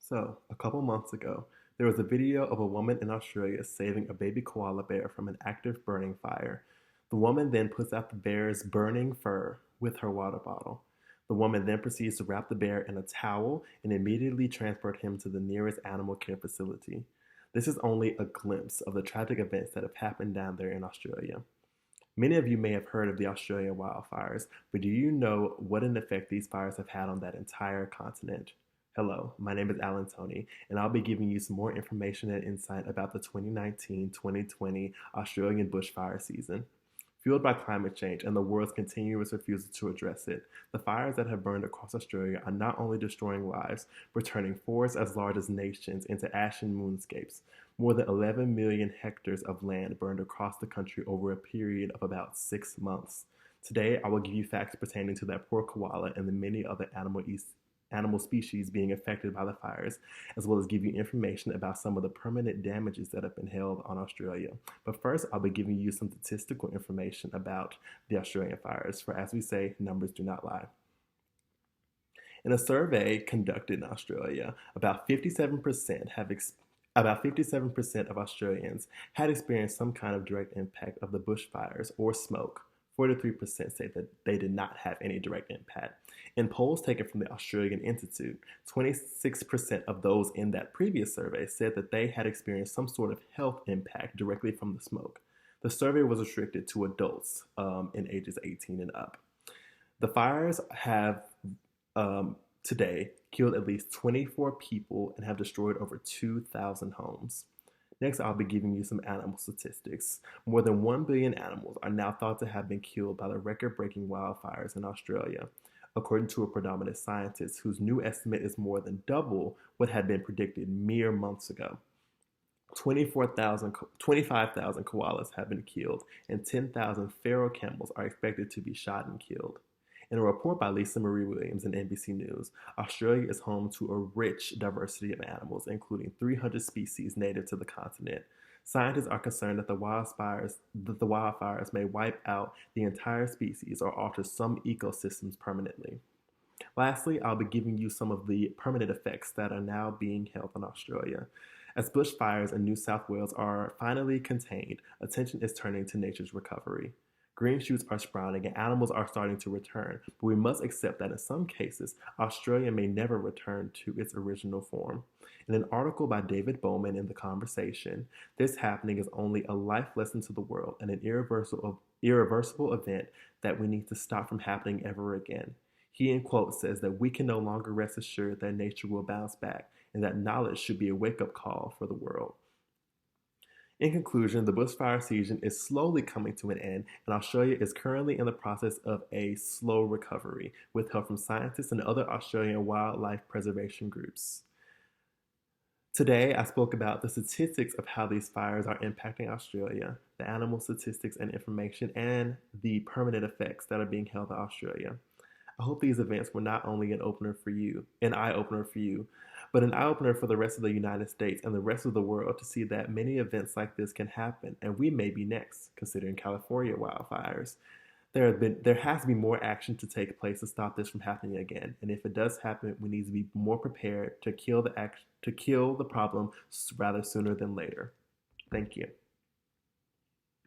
So, a couple months ago, there was a video of a woman in Australia saving a baby koala bear from an active burning fire. The woman then puts out the bear's burning fur with her water bottle. The woman then proceeds to wrap the bear in a towel and immediately transport him to the nearest animal care facility. This is only a glimpse of the tragic events that have happened down there in Australia. Many of you may have heard of the Australian wildfires, but do you know what an effect these fires have had on that entire continent? Hello, my name is Toney, and I'll be giving you some more information and insight about the 2019-2020 Australian bushfire season. Fueled by climate change and the world's continuous refusal to address it, the fires that have burned across Australia are not only destroying lives, but turning forests as large as nations into ashen moonscapes. More than 11 million hectares of land burned across the country over a period of about 6 months. Today, I will give you facts pertaining to that poor koala and the many other animal species being affected by the fires, as well as give you information about some of the permanent damages that have been held on Australia. But first, I'll be giving you some statistical information about the Australian fires, for as we say, numbers do not lie. In a survey conducted in Australia, about 57% of Australians had experienced some kind of direct impact of the bushfires or smoke. 43% say that they did not have any direct impact. In polls taken from the Australian Institute, 26% of those in that previous survey said that they had experienced some sort of health impact directly from the smoke. The survey was restricted to adults in ages 18 and up. The fires have today killed at least 24 people and have destroyed over 2,000 homes. Next, I'll be giving you some animal statistics. More than 1 billion animals are now thought to have been killed by the record-breaking wildfires in Australia, according to a predominant scientist whose new estimate is more than double what had been predicted mere months ago. 25,000 koalas have been killed, and 10,000 feral camels are expected to be shot and killed. In a report by Lisa Marie Williams in NBC News, Australia is home to a rich diversity of animals, including 300 species native to the continent. Scientists are concerned that the wildfires may wipe out the entire species or alter some ecosystems permanently. Lastly, I'll be giving you some of the permanent effects that are now being held in Australia. As bushfires in New South Wales are finally contained, attention is turning to nature's recovery. Green shoots are sprouting and animals are starting to return, but we must accept that in some cases, Australia may never return to its original form. In an article by David Bowman in The Conversation, this happening is only a life lesson to the world and an irreversible event that we need to stop from happening ever again. He, in quote, says that we can no longer rest assured that nature will bounce back, and that knowledge should be a wake-up call for the world. In conclusion, the bushfire season is slowly coming to an end, and Australia is currently in the process of a slow recovery, with help from scientists and other Australian wildlife preservation groups. Today, I spoke about the statistics of how these fires are impacting Australia, the animal statistics and information, and the permanent effects that are being held in Australia. I hope these events were not only an eye-opener for you, but an eye-opener for the rest of the United States and the rest of the world to see that many events like this can happen, and we may be next, considering California wildfires. There has to be more action to take place to stop this from happening again, and if it does happen, we need to be more prepared to kill the problem rather sooner than later. Thank you.